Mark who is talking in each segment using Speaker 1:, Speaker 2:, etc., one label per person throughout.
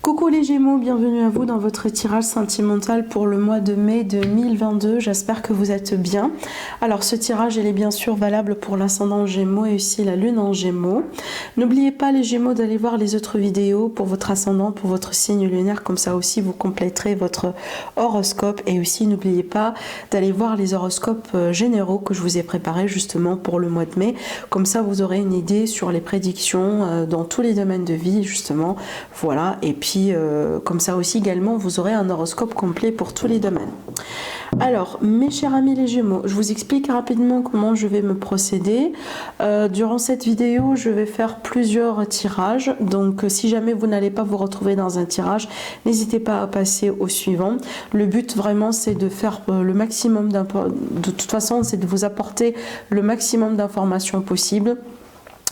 Speaker 1: Coucou les Gémeaux, bienvenue à vous dans votre tirage sentimental pour le mois de mai 2022. J'espère que vous êtes bien. Alors ce tirage, il est bien sûr valable pour l'ascendant Gémeaux et aussi la lune en Gémeaux. N'oubliez pas les Gémeaux d'aller voir les autres vidéos pour votre ascendant, pour votre signe lunaire, comme ça aussi vous compléterez votre horoscope. Et aussi n'oubliez pas d'aller voir les horoscopes généraux que je vous ai préparés justement pour le mois de mai. Comme ça vous aurez une idée sur les prédictions dans tous les domaines de vie justement. Voilà, et puis comme ça aussi également vous aurez un horoscope complet pour tous les domaines. Alors mes chers amis les Gémeaux, je vous explique rapidement comment je vais me procéder. Durant cette vidéo je vais faire plusieurs tirages, donc si jamais vous n'allez pas vous retrouver dans un tirage, n'hésitez pas à passer au suivant. Le but vraiment c'est de faire le maximum de toute façon c'est de vous apporter le maximum d'informations possibles.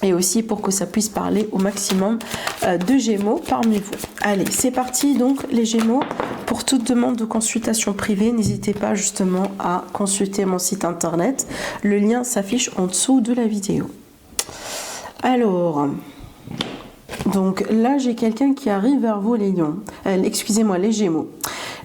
Speaker 1: Et aussi pour que ça puisse parler au maximum de Gémeaux parmi vous. Allez, c'est parti donc les Gémeaux. Pour toute demande de consultation privée, n'hésitez pas justement à consulter mon site internet. Le lien s'affiche en dessous de la vidéo. Alors, donc là j'ai quelqu'un qui arrive vers vous les lions. Excusez-moi les Gémeaux.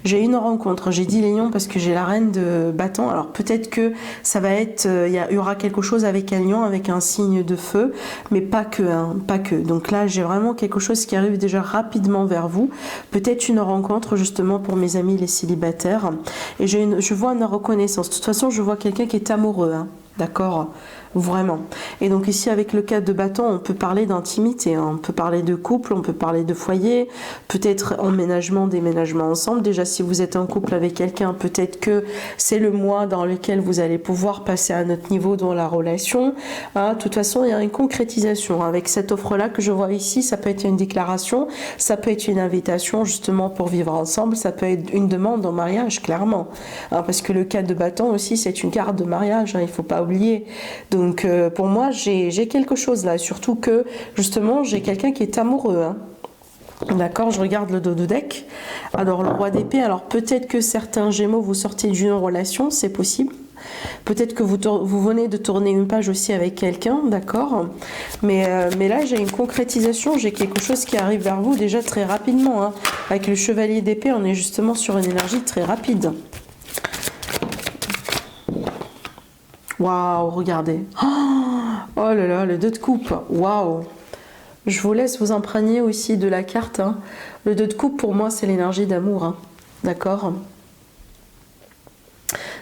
Speaker 1: J'ai une rencontre, j'ai dit les lions parce que j'ai la reine de bâton, alors peut-être que ça va être, il y aura quelque chose avec un lion, avec un signe de feu, mais pas que, hein, pas que. Donc là j'ai vraiment quelque chose qui arrive déjà rapidement vers vous, peut-être une rencontre justement pour mes amis les célibataires, et je vois une reconnaissance, de toute façon je vois quelqu'un qui est amoureux, hein. D'accord, vraiment. Et donc ici avec le 4 de bâton, on peut parler d'intimité, hein. On peut parler de couple, on peut parler de foyer, peut-être emménagement, déménagement ensemble. Déjà si vous êtes en couple avec quelqu'un, peut-être que c'est le mois dans lequel vous allez pouvoir passer à un autre niveau dans la relation. Hein. De toute façon, il y a une concrétisation. Avec cette offre-là que je vois ici, ça peut être une déclaration, ça peut être une invitation justement pour vivre ensemble, ça peut être une demande en mariage, clairement. Hein, parce que le 4 de bâton aussi, c'est une carte de mariage, hein, il ne faut pas oublier. Donc pour moi j'ai quelque chose là, surtout que justement j'ai quelqu'un qui est amoureux, hein. D'accord, je regarde le dos de deck. Alors le roi d'épée, alors peut-être que certains Gémeaux vous sortez d'une relation, c'est possible. Peut-être que vous venez de tourner une page aussi avec quelqu'un, d'accord, mais là j'ai une concrétisation, j'ai quelque chose qui arrive vers vous déjà très rapidement, hein. Avec le chevalier d'épée on est justement sur une énergie très rapide. Waouh, regardez. Oh là là, le 2 de coupe. Waouh. Je vous laisse vous imprégner aussi de la carte, hein. Le 2 de coupe, pour moi, c'est l'énergie d'amour. Hein. D'accord ?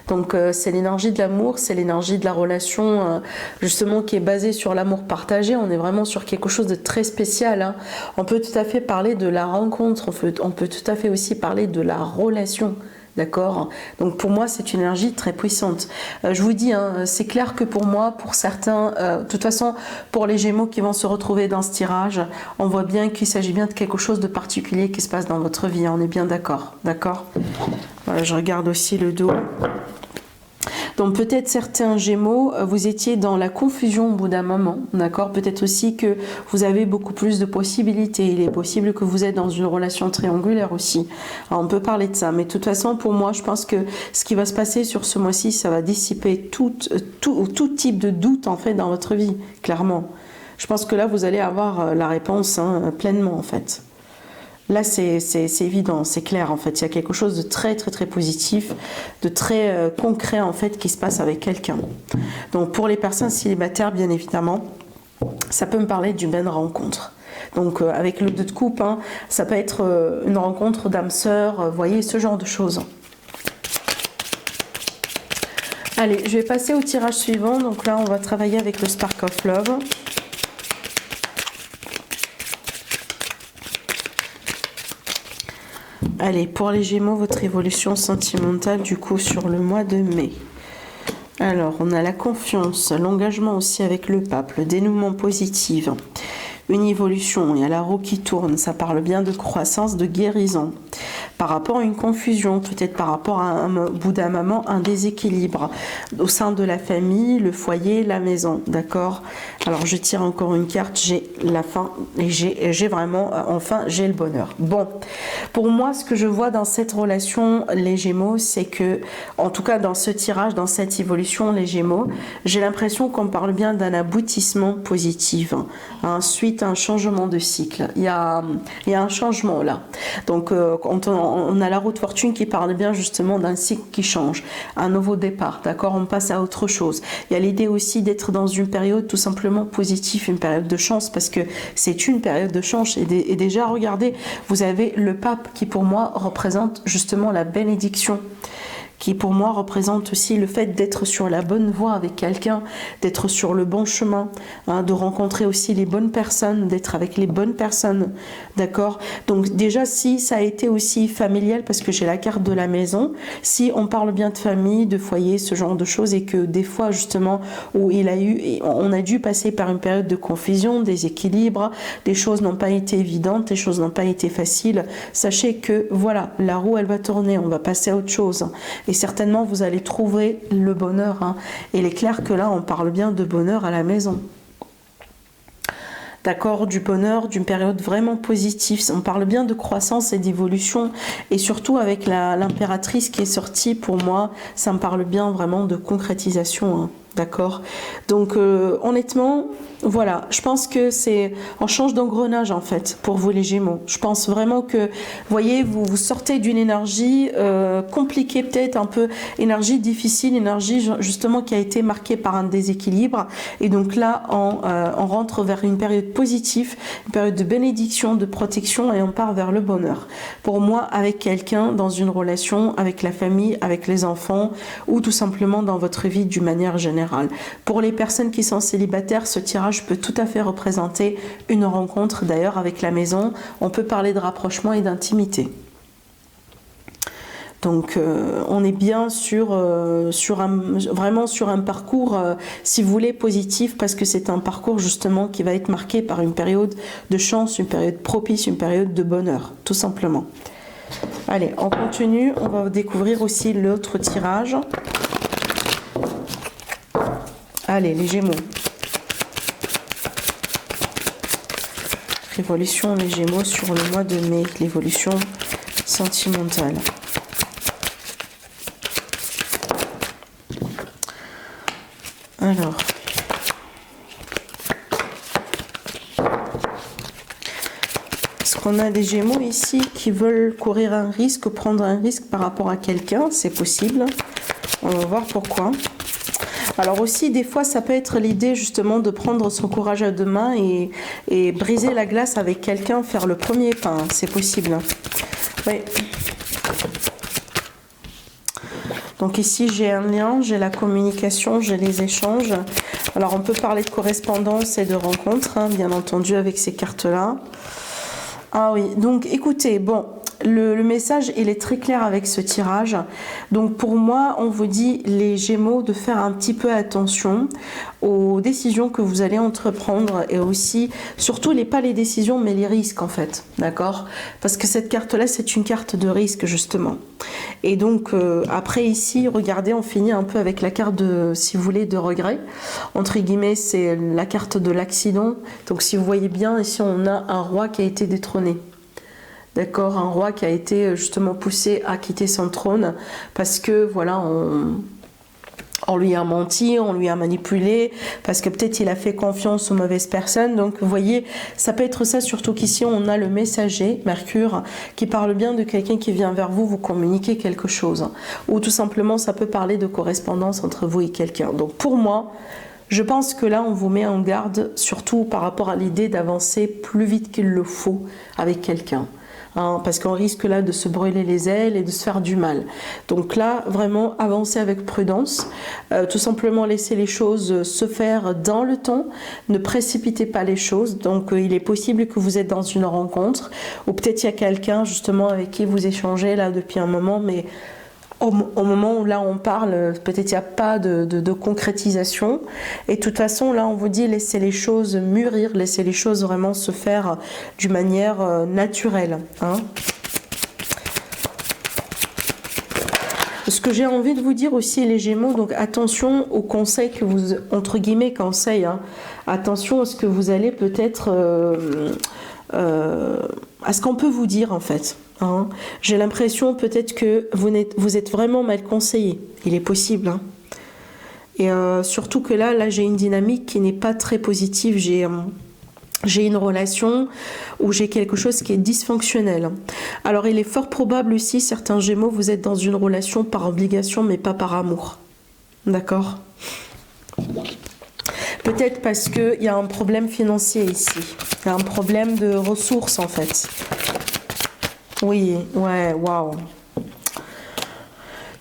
Speaker 1: Donc, c'est l'énergie de l'amour, c'est l'énergie de la relation, justement, qui est basée sur l'amour partagé. On est vraiment sur quelque chose de très spécial. Hein. On peut tout à fait parler de la rencontre, on peut tout à fait aussi parler de la relation. D'accord, donc pour moi c'est une énergie très puissante. Je vous dis, hein, c'est clair que pour moi, pour certains, de toute façon pour les Gémeaux qui vont se retrouver dans ce tirage, on voit bien qu'il s'agit bien de quelque chose de particulier qui se passe dans votre vie, hein, on est bien d'accord, d'accord. Voilà, je regarde aussi le dos. Donc peut-être certains Gémeaux, vous étiez dans la confusion au bout d'un moment, d'accord. Peut-être aussi que vous avez beaucoup plus de possibilités. Il est possible que vous êtes dans une relation triangulaire aussi. Alors, on peut parler de ça, mais de toute façon, pour moi, je pense que ce qui va se passer sur ce mois-ci, ça va dissiper tout type de doute en fait dans votre vie, clairement. Je pense que là, vous allez avoir la réponse, hein, pleinement en fait. Là, c'est évident, c'est clair en fait. Il y a quelque chose de très très très positif, de très concret en fait qui se passe avec quelqu'un. Donc pour les personnes célibataires, bien évidemment, ça peut me parler d'une belle rencontre. Donc avec le 2 de coupe, hein, ça peut être une rencontre d'âme sœur, vous voyez, ce genre de choses. Allez, je vais passer au tirage suivant. Donc là, on va travailler avec le Spark of Love. Allez, pour les Gémeaux, votre évolution sentimentale du coup sur le mois de mai. Alors, on a la confiance, l'engagement aussi avec le pape, le dénouement positif, une évolution, il y a la roue qui tourne, ça parle bien de croissance, de guérison. Par rapport à une confusion, peut-être par rapport à un bout d'un moment, un déséquilibre au sein de la famille, le foyer, la maison, d'accord. Alors je tire encore une carte, j'ai la fin et j'ai vraiment, enfin j'ai le bonheur. Bon, pour moi ce que je vois dans cette relation, les Gémeaux, c'est que, en tout cas dans ce tirage, dans cette évolution, les Gémeaux, j'ai l'impression qu'on parle bien d'un aboutissement positif, hein, suite suite à un changement de cycle. Il y a un changement là. Donc quand on a la roue de fortune qui parle bien justement d'un cycle qui change, un nouveau départ, d'accord, on passe à autre chose. Il y a l'idée aussi d'être dans une période tout simplement positive, une période de chance, parce que c'est une période de chance. Et déjà, regardez, vous avez le pape qui pour moi représente justement la bénédiction, qui pour moi représente aussi le fait d'être sur la bonne voie avec quelqu'un, d'être sur le bon chemin, hein, de rencontrer aussi les bonnes personnes, d'être avec les bonnes personnes, d'accord. Donc déjà, si ça a été aussi familial, parce que j'ai la carte de la maison, si on parle bien de famille, de foyer, ce genre de choses, et que des fois justement où on a dû passer par une période de confusion, déséquilibre, des choses n'ont pas été évidentes, des choses n'ont pas été faciles, sachez que voilà, la roue elle va tourner, on va passer à autre chose. Et certainement, vous allez trouver le bonheur. Hein. Et il est clair que là, on parle bien de bonheur à la maison. D'accord, du bonheur, d'une période vraiment positive. On parle bien de croissance et d'évolution. Et surtout avec l'impératrice qui est sortie, pour moi, ça me parle bien vraiment de concrétisation. Hein. D'accord. Donc honnêtement, voilà, je pense que on change d'engrenage en fait pour vous les Gémeaux. Je pense vraiment que, voyez, vous sortez d'une énergie compliquée, peut-être un peu énergie difficile, énergie justement qui a été marquée par un déséquilibre. Et donc là, on rentre vers une période positive, une période de bénédiction, de protection, et on part vers le bonheur. Pour moi, avec quelqu'un, dans une relation, avec la famille, avec les enfants, ou tout simplement dans votre vie d'une manière générale. Pour les personnes qui sont célibataires, ce tirage peut tout à fait représenter une rencontre d'ailleurs avec la maison. On peut parler de rapprochement et d'intimité. Donc on est bien vraiment sur un parcours, si vous voulez, positif, parce que c'est un parcours justement qui va être marqué par une période de chance, une période propice, une période de bonheur, tout simplement. Allez, on continue, on va découvrir aussi l'autre tirage. Allez, les Gémeaux. L'évolution, les Gémeaux sur le mois de mai, l'évolution sentimentale. Alors, est-ce qu'on a des Gémeaux ici qui veulent courir un risque, prendre un risque par rapport à quelqu'un? C'est possible. On va voir pourquoi. Alors aussi, des fois, ça peut être l'idée justement de prendre son courage à deux mains et briser la glace avec quelqu'un, faire le premier pas. Hein. C'est possible. Oui. Donc ici, j'ai un lien, j'ai la communication, j'ai les échanges. Alors, on peut parler de correspondance et de rencontre, hein, bien entendu, avec ces cartes-là. Ah oui, donc écoutez, bon... Le message, il est très clair avec ce tirage. Donc pour moi, on vous dit, les Gémeaux, de faire un petit peu attention aux décisions que vous allez entreprendre, et aussi, surtout pas les décisions, mais les risques en fait, d'accord? Parce que cette carte-là, c'est une carte de risque justement. Et donc après ici, regardez, on finit un peu avec la carte de, si vous voulez, de regret. Entre guillemets, c'est la carte de l'accident. Donc si vous voyez bien, ici on a un roi qui a été détrôné. D'accord, un roi qui a été justement poussé à quitter son trône parce que voilà, on lui a menti, on lui a manipulé, parce que peut-être il a fait confiance aux mauvaises personnes. Donc vous voyez, ça peut être ça, surtout qu'ici on a le messager, Mercure, qui parle bien de quelqu'un qui vient vers vous communiquer quelque chose. Ou tout simplement, ça peut parler de correspondance entre vous et quelqu'un. Donc pour moi, je pense que là, on vous met en garde, surtout par rapport à l'idée d'avancer plus vite qu'il le faut avec quelqu'un. Hein, parce qu'on risque là de se brûler les ailes et de se faire du mal. Donc là, vraiment, avancez avec prudence, tout simplement laisser les choses se faire dans le temps, ne précipitez pas les choses. Donc il est possible que vous êtes dans une rencontre, ou peut-être il y a quelqu'un justement avec qui vous échangez là depuis un moment, mais au moment où là on parle, peut-être il n'y a pas de concrétisation. Et de toute façon, là on vous dit, laissez les choses mûrir, laissez les choses vraiment se faire d'une manière naturelle. Hein. Ce que j'ai envie de vous dire aussi, les Gémeaux, donc attention aux conseils que vous, entre guillemets conseils, hein. Attention à ce que vous allez peut-être, à ce qu'on peut vous dire en fait. Hein. J'ai l'impression peut-être que vous êtes vraiment mal conseillé. Il est possible. Hein. Et surtout que là j'ai une dynamique qui n'est pas très positive. j'ai une relation où j'ai quelque chose qui est dysfonctionnel. Alors il est fort probable aussi, certains Gémeaux, vous êtes dans une relation par obligation mais pas par amour. D'accord? Peut-être parce qu'il y a un problème financier ici. Il y a un problème de ressources en fait. Oui, ouais, waouh.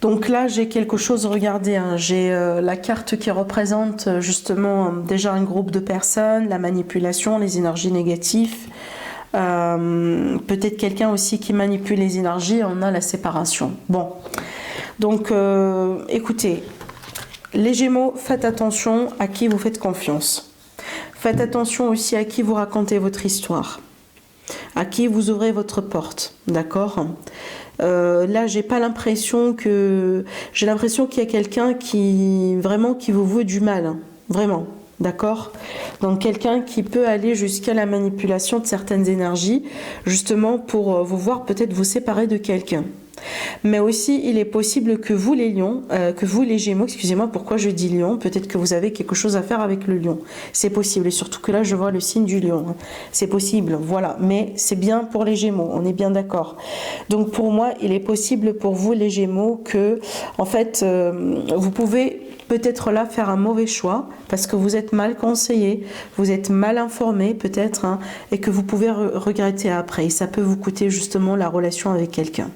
Speaker 1: Donc là, j'ai quelque chose, regardez, hein, j'ai la carte qui représente justement déjà un groupe de personnes, la manipulation, les énergies négatives. Peut-être quelqu'un aussi qui manipule les énergies, on a la séparation. Bon, donc écoutez, les Gémeaux, faites attention à qui vous faites confiance. Faites attention aussi à qui vous racontez votre histoire, à qui vous ouvrez votre porte, d'accord ? Là, j'ai l'impression qu'il y a quelqu'un qui vous veut du mal, hein, vraiment, d'accord? Donc quelqu'un qui peut aller jusqu'à la manipulation de certaines énergies, justement pour vous voir peut-être vous séparer de quelqu'un. Mais aussi, il est possible que vous les lions, que vous les Gémeaux, excusez-moi, pourquoi je dis lion, peut-être que vous avez quelque chose à faire avec le lion. C'est possible, et surtout que là, je vois le signe du lion. Hein. C'est possible, voilà. Mais c'est bien pour les Gémeaux, on est bien d'accord. Donc pour moi, il est possible pour vous les Gémeaux que, en fait, vous pouvez peut-être là faire un mauvais choix parce que vous êtes mal conseillé, vous êtes mal informé peut-être, hein, et que vous pouvez regretter après. Et ça peut vous coûter justement la relation avec quelqu'un.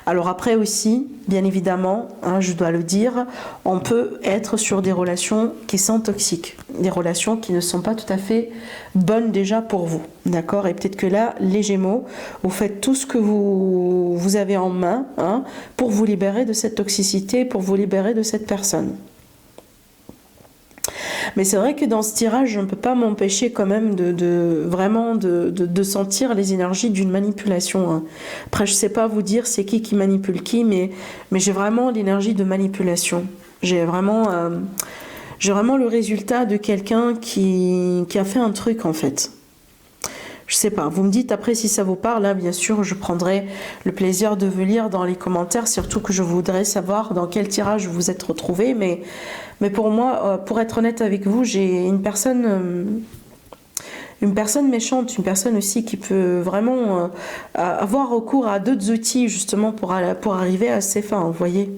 Speaker 1: Alors après aussi, bien évidemment, hein, je dois le dire, on peut être sur des relations qui sont toxiques, des relations qui ne sont pas tout à fait bonnes déjà pour vous, d'accord? Et peut-être que là, les Gémeaux, vous faites tout ce que vous avez en main, hein, pour vous libérer de cette toxicité, pour vous libérer de cette personne. Mais c'est vrai que dans ce tirage, je ne peux pas m'empêcher quand même de sentir les énergies d'une manipulation. Hein. Après, je ne sais pas vous dire c'est qui manipule qui, mais j'ai vraiment l'énergie de manipulation. J'ai vraiment le résultat de quelqu'un qui a fait un truc en fait. Je sais pas, vous me dites après si ça vous parle, là bien sûr je prendrai le plaisir de vous lire dans les commentaires, surtout que je voudrais savoir dans quel tirage vous vous êtes retrouvés, mais pour moi, pour être honnête avec vous, j'ai une personne méchante, une personne aussi qui peut vraiment avoir recours à d'autres outils justement pour arriver à ses fins, vous voyez.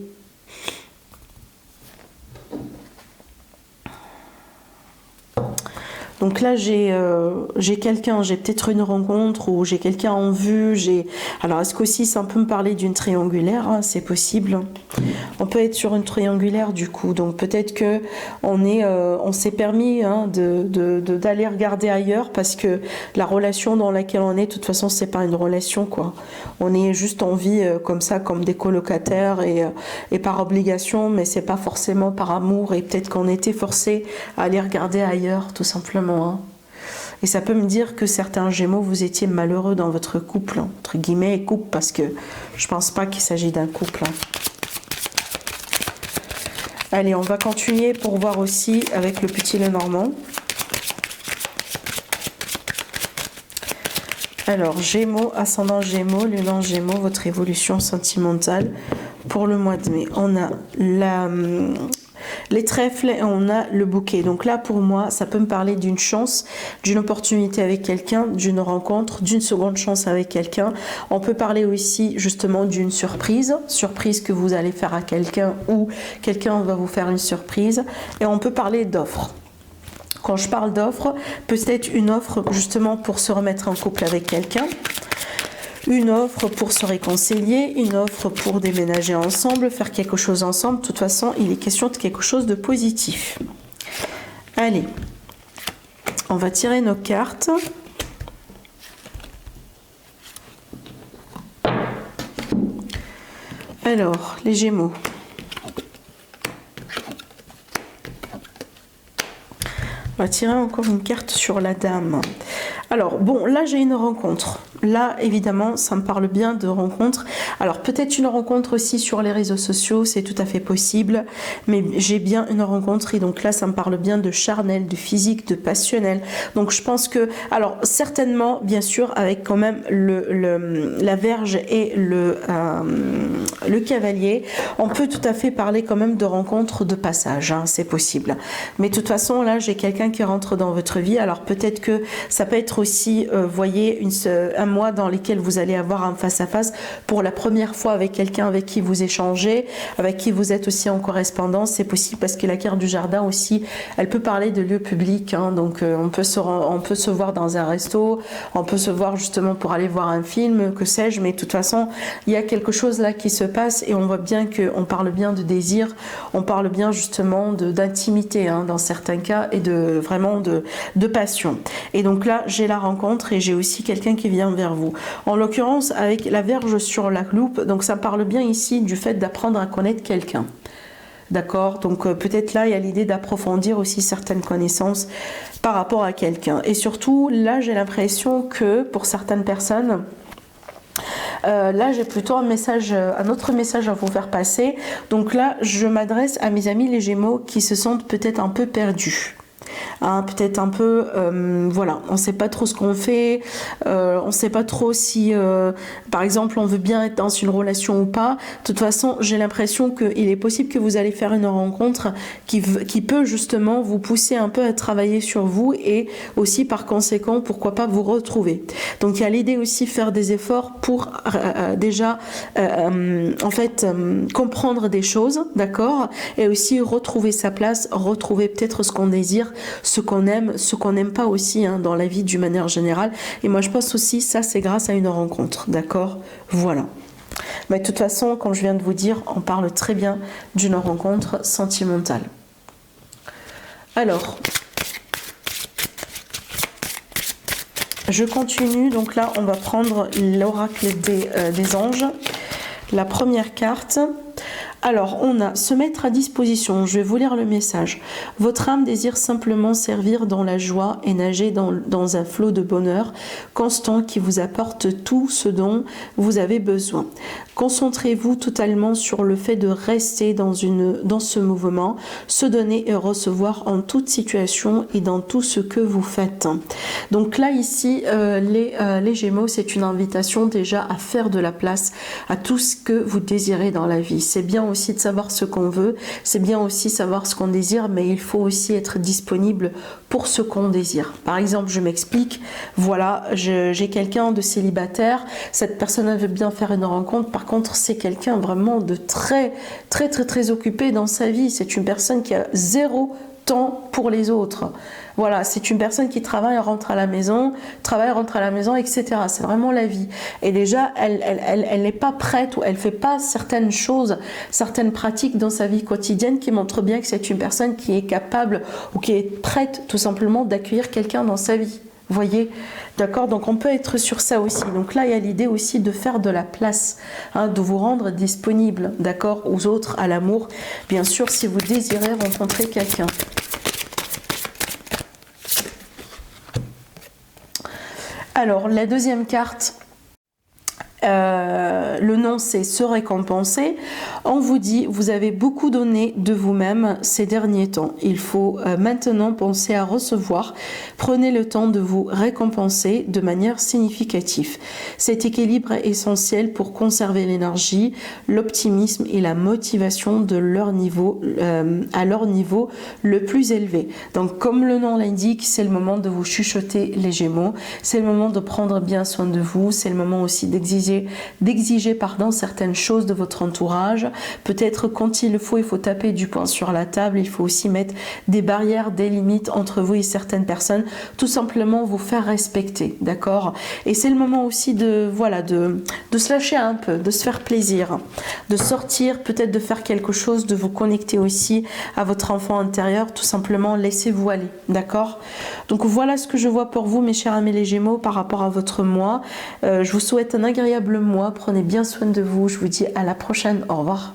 Speaker 1: Donc là, j'ai quelqu'un, j'ai peut-être une rencontre ou j'ai quelqu'un en vue. Alors, est-ce qu'aussi ça peut me parler d'une triangulaire, hein, c'est possible. On peut être sur une triangulaire du coup. Donc peut-être que on s'est permis, hein, d'aller regarder ailleurs parce que la relation dans laquelle on est, de toute façon, c'est pas une relation quoi. On est juste en vie comme ça, comme des colocataires et par obligation, mais c'est pas forcément par amour. Et peut-être qu'on était forcé à aller regarder ailleurs, tout simplement. Hein. Et ça peut me dire que certains Gémeaux, vous étiez malheureux dans votre couple, hein, entre guillemets, couple, parce que je pense pas qu'il s'agit d'un couple. Hein. Allez, on va continuer pour voir aussi avec le petit Lenormand. Alors, Gémeaux, ascendant Gémeaux, Lunan Gémeaux, votre évolution sentimentale pour le mois de mai. On a les trèfles et on a le bouquet. Donc là, pour moi, ça peut me parler d'une chance, d'une opportunité avec quelqu'un, d'une rencontre, d'une seconde chance avec quelqu'un. On peut parler aussi justement d'une surprise que vous allez faire à quelqu'un ou quelqu'un va vous faire une surprise. Et on peut parler d'offres. Quand je parle d'offres, peut-être une offre justement pour se remettre en couple avec quelqu'un. Une offre pour se réconcilier, une offre pour déménager ensemble, faire quelque chose ensemble. De toute façon, il est question de quelque chose de positif. Allez, on va tirer nos cartes. Alors, les Gémeaux. On va tirer encore une carte sur la dame. Alors, bon, là, j'ai une rencontre. là, évidemment, ça me parle bien de rencontres. Alors, peut-être une rencontre aussi sur les réseaux sociaux, c'est tout à fait possible. Mais j'ai bien une rencontre et donc là, ça me parle bien de charnel, de physique, de passionnel. Donc, je pense que, alors, certainement, bien sûr, avec quand même la Vierge et le cavalier, on peut tout à fait parler quand même de rencontres de passage, hein, c'est possible. Mais de toute façon, là, j'ai quelqu'un qui rentre dans votre vie. Alors, peut-être que ça peut être aussi, voyez, un mois dans lequel vous allez avoir un face-à-face pour la première fois avec quelqu'un avec qui vous échangez, avec qui vous êtes aussi en correspondance. C'est possible parce que la carte du jardin aussi, elle peut parler de lieux publics. Hein, donc, on peut se voir dans un resto, on peut se voir justement pour aller voir un film, que sais-je. Mais de toute façon, il y a quelque chose là qui se passe et on voit bien qu'on parle bien de désir, on parle bien justement d'intimité hein, dans certains cas et vraiment de passion. Et donc là, j'ai la rencontre et j'ai aussi quelqu'un qui vient vers vous. En l'occurrence, avec la Vierge sur la loupe, donc ça parle bien ici du fait d'apprendre à connaître quelqu'un. D'accord? Donc peut-être là, il y a l'idée d'approfondir aussi certaines connaissances par rapport à quelqu'un. Et surtout, là, j'ai l'impression que pour certaines personnes, là, j'ai plutôt un autre message à vous faire passer. Donc là, je m'adresse à mes amis les Gémeaux qui se sentent peut-être un peu perdus. Hein, peut-être un peu, voilà, on ne sait pas trop ce qu'on fait, on ne sait pas trop si, par exemple, on veut bien être dans une relation ou pas. De toute façon, j'ai l'impression qu'il est possible que vous allez faire une rencontre qui peut justement vous pousser un peu à travailler sur vous et aussi par conséquent, pourquoi pas vous retrouver. Donc il y a l'idée aussi de faire des efforts pour déjà, en fait, comprendre des choses, d'accord, et aussi retrouver sa place, retrouver peut-être ce qu'on désire, ce qu'on aime, ce qu'on n'aime pas aussi hein, dans la vie d'une manière générale. Et moi je pense aussi ça c'est grâce à une rencontre, d'accord? Voilà. Mais de toute façon, comme je viens de vous dire, on parle très bien d'une rencontre sentimentale. Alors, je continue. Donc là, on va prendre l'oracle des anges. La première carte. Alors, on a se mettre à disposition. Je vais vous lire le message. Votre âme désire simplement servir dans la joie et nager dans un flot de bonheur constant qui vous apporte tout ce dont vous avez besoin. Concentrez-vous totalement sur le fait de rester dans ce mouvement, se donner et recevoir en toute situation et dans tout ce que vous faites. Donc là, ici, les Gémeaux, c'est une invitation déjà à faire de la place à tout ce que vous désirez dans la vie. C'est bien aussi de savoir ce qu'on veut, c'est bien aussi savoir ce qu'on désire, mais il faut aussi être disponible pour ce qu'on désire. Par exemple, je m'explique, voilà, j'ai quelqu'un de célibataire, cette personne veut bien faire une rencontre, par contre, c'est quelqu'un vraiment de très occupé dans sa vie, c'est une personne qui a zéro temps pour les autres. Voilà, c'est une personne qui travaille, rentre à la maison, etc. C'est vraiment la vie. Et déjà, elle n'est pas prête ou elle fait pas certaines choses, certaines pratiques dans sa vie quotidienne qui montrent bien que c'est une personne qui est capable ou qui est prête tout simplement d'accueillir quelqu'un dans sa vie. Vous voyez, d'accord? Donc on peut être sur ça aussi. Donc là, il y a l'idée aussi de faire de la place, hein, de vous rendre disponible, d'accord, aux autres, à l'amour. Bien sûr, si vous désirez rencontrer quelqu'un. Alors, la deuxième carte, le nom c'est se récompenser. On vous dit, vous avez beaucoup donné de vous-même ces derniers temps. Il faut maintenant penser à recevoir. Prenez le temps de vous récompenser de manière significative. Cet équilibre est essentiel pour conserver l'énergie, l'optimisme et la motivation de leur niveau, à leur niveau le plus élevé. Donc, comme le nom l'indique, c'est le moment de vous chuchoter les Gémeaux. C'est le moment de prendre bien soin de vous. C'est le moment aussi d'exiger certaines choses de votre entourage. Peut-être quand il le faut, il faut taper du poing sur la table. Il faut aussi mettre des barrières, des limites entre vous et certaines personnes. Tout simplement vous faire respecter, d'accord? Et c'est le moment aussi de se lâcher un peu, de se faire plaisir, de sortir, peut-être de faire quelque chose, de vous connecter aussi à votre enfant intérieur. Tout simplement, laissez-vous aller, d'accord? Donc voilà ce que je vois pour vous, mes chers amis les Gémeaux, par rapport à votre mois. Je vous souhaite un agréable mois. Prenez bien soin de vous. Je vous dis à la prochaine. Au revoir.